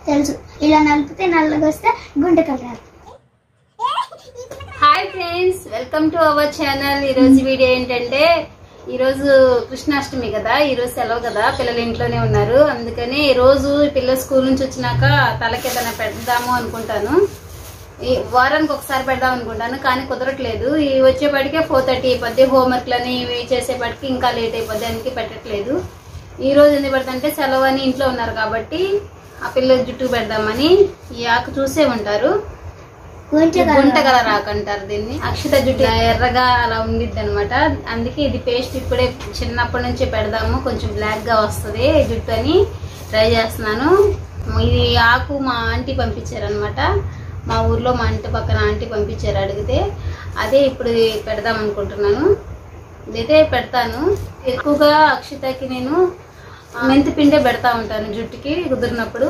తెలుసు. ఇలా నలిపితే నల్లగా వస్తే గుంటకలు రాదు. Hi friends, welcome to our channel. ఈరోజు వీడియో ఏంటంటే, ఈరోజు కృష్ణాష్టమి కదా, ఈరోజు సెలవు కదా, పిల్లలు ఇంట్లోనే ఉన్నారు. అందుకని ఈరోజు పిల్లలు స్కూల్ నుంచి వచ్చినాక తలకి ఏదైనా పెడదాము అనుకుంటాను. ఈ వారానికి ఒకసారి పెడదాం అనుకుంటాను, కానీ కుదరట్లేదు. ఈ వచ్చేపాటికే 4:30 అయిపోద్ది. హోంవర్క్లని ఇవి చేసేపాటికి ఇంకా లేట్ అయిపోద్ది, అందుకే పెట్టట్లేదు. ఈ రోజు ఎందుకు పెడతాంటే సెలవు అని ఇంట్లో ఉన్నారు కాబట్టి ఆ పిల్లల జుట్టు పెడదామని. ఈ ఆకు చూసే ఉంటారు, గుంట కలర్ ఆకు అంటారు దీన్ని. అక్షిత జుట్టు ఎర్రగా అలా ఉండిద్ది అనమాట. అందుకే ఇది పేస్ట్ ఇప్పుడే చిన్నప్పటి నుంచి పెడదాము, కొంచెం బ్లాక్ గా వస్తుంది జుట్టు అని ట్రై చేస్తున్నాను. ఇది ఆకు మా ఆంటీ పంపించారు అనమాట. మా ఊర్లో మా ఇంటి పక్కన ఆంటీ పంపించారు అడిగితే. అదే ఇప్పుడు పెడదాం అనుకుంటున్నాను. ఇదైతే పెడతాను. ఎక్కువగా అక్షితకి నేను మెంతి పిండే పెడతా ఉంటాను జుట్టుకి కుదిరినప్పుడు.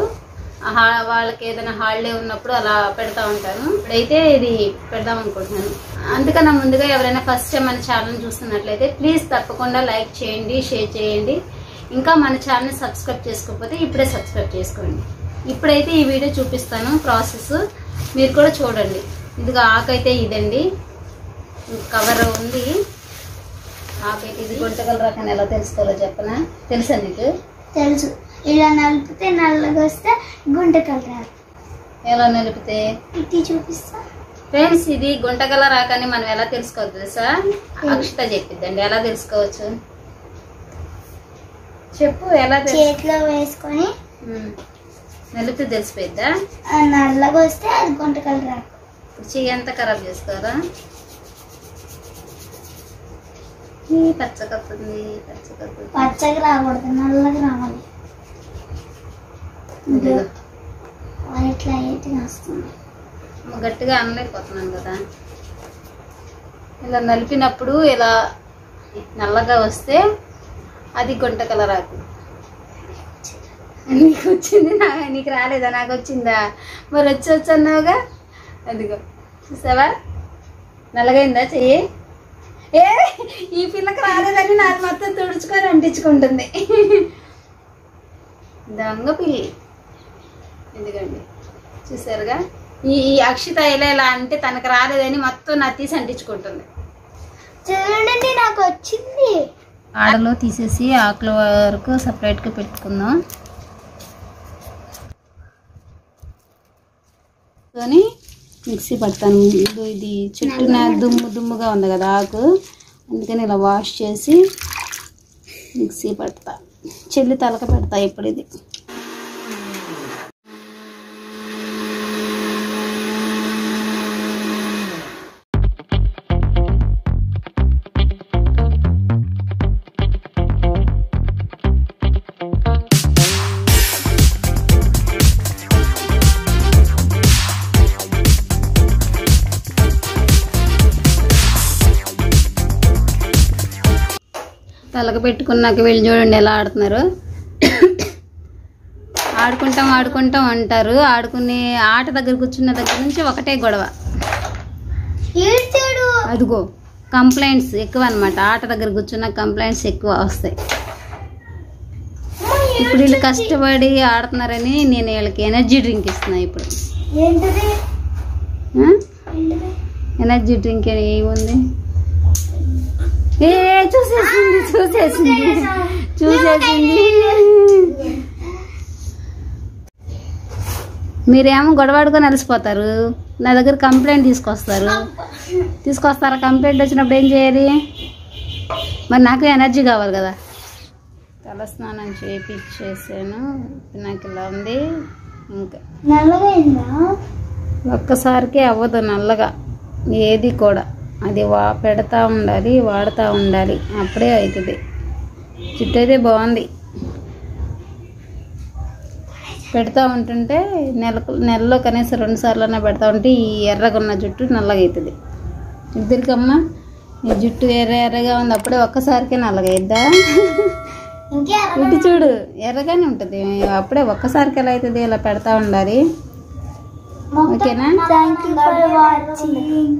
వాళ్ళకి ఏదైనా హాలిడే ఉన్నప్పుడు అలా పెడతా ఉంటాను. ఇప్పుడైతే ఇది పెడదాం అనుకుంటున్నాను. అందుకన్నా ముందుగా ఎవరైనా ఫస్ట్ టైం మన ఛానల్ చూస్తున్నట్లయితే ప్లీజ్ తప్పకుండా లైక్ చేయండి, షేర్ చేయండి. ఇంకా మన ఛానల్ సబ్స్క్రైబ్ చేసుకోకపోతే ఇప్పుడే సబ్స్క్రైబ్ చేసుకోండి. ఇప్పుడైతే ఈ వీడియో చూపిస్తాను ప్రాసెస్, మీరు కూడా చూడండి. ఇదిగో ఆకైతే ఇదండి, కవర్ ఉంది. ఆకైతే ఇది గుంటకల రకం ఎలా తెలుసుకోవాలో చెప్పనా? తెలుసా నీకు? తెలుసు. ఇలా నలిపితే నల్లగా వస్తే గుంటకలు రాదు. ఎలా నలిపితే ఇట్టి చూపిస్తా ఫ్రెండ్స్. ఇది గుంటగల రాకని మనం ఎలా తెలుసుకోవచ్చు తెలుసా? అక్షిత చెప్పిద్దండి. ఎలా తెలుసుకోవచ్చు చెప్పు. ఎలా చేతిలో వేసుకొని నలిపితే తెలిసిపోయిద్దా? నల్లగా వస్తే అది గుంటకలు రాదు. ఇప్పుడు చెయ్యి అంతా ఖరాబ్ చేసుకోరా? పచ్చకత్తుంది, పచ్చగా రాకూడదు, నల్లగా రావాలి. ఇట్లా అయితే వస్తుంది. గట్టిగా అనలేకపోతున్నాను కదా. ఇలా నలిపినప్పుడు ఇలా నల్లగా వస్తే అది గుంటకల రాకు. నీకు వచ్చింది, నీకు రాలేదా? నాకు వచ్చిందా? మరి వచ్చి అన్నావుగా. అదిగో చూసావా, నల్లగైందా చెయ్యి? ఏ ఈ పిల్లకి రాలేదని నాకు మొత్తం తుడుచుకొని అంటించుకుంటుంది. దొంగ పిల్లి. ఎందుకండి చూసారుగా, ఈ అక్షిత ఇలా అంటే తనకు రాలేదని మొత్తం నా తీసి అంటించుకుంటుంది. చూడండి నాకు వచ్చింది. ఆడలో తీసేసి ఆకుల వరకు సపరేట్గా పెట్టుకుందాం. మిక్సీ పడతాను. ఇది చుట్టూ దుమ్ముగా ఉంది కదా ఆకు, అందుకని ఇలా వాష్ చేసి మిక్సీ పడతా. చెల్లి తలక పెడతా ఇప్పుడు. ఇది తలక పెట్టుకున్నాక వెళ్ళి చూడండి ఎలా ఆడుతున్నారు. ఆడుకుంటాం అంటారు. ఆడుకునే ఆట దగ్గర కూర్చున్న దగ్గర నుంచి ఒకటే గొడవ. అదిగో కంప్లైంట్స్ ఎక్కువ అనమాట. ఆట దగ్గర కూర్చున్న కంప్లైంట్స్ ఎక్కువ వస్తాయి. ఇప్పుడు వీళ్ళు కష్టపడి ఆడుతున్నారని నేను వీళ్ళకి ఎనర్జీ డ్రింక్ ఇస్తున్నా. ఇప్పుడు ఎనర్జీ డ్రింక్ ఏముంది? చూసేసింది. మీరేమో గొడవాడుకొని అలసిపోతారు, నా దగ్గర కంప్లైంట్ తీసుకొస్తారా? కంప్లైంట్ వచ్చినప్పుడు ఏం చేయాలి? మరి నాకు ఎనర్జీ కావాలి కదా. తల స్నానం చేపించేసాను, నాకు ఇలా ఉంది. ఇంకా ఒక్కసారికి అవ్వదు నల్లగా ఏది కూడా. అది పెడతా ఉండాలి, వాడుతూ ఉండాలి, అప్పుడే అవుతుంది. జుట్టు అయితే బాగుంది. పెడతా ఉంటుంటే నెలలో కనీసం 2 సార్లు పెడతా ఉంటే ఈ ఎర్రగా ఉన్న జుట్టు నల్లగా అవుతుంది. ఇద్దరికమ్మా ఈ జుట్టు ఎర్రగా ఉంది, అప్పుడే ఒక్కసారికే నల్లగా అయిద్దా? ఇటు చూడు, ఎర్రగానే ఉంటుంది, అప్పుడే ఒక్కసారికి ఎలా అవుతుంది? ఇలా పెడతా ఉండాలి. ఓకేనా? Thank you for watching.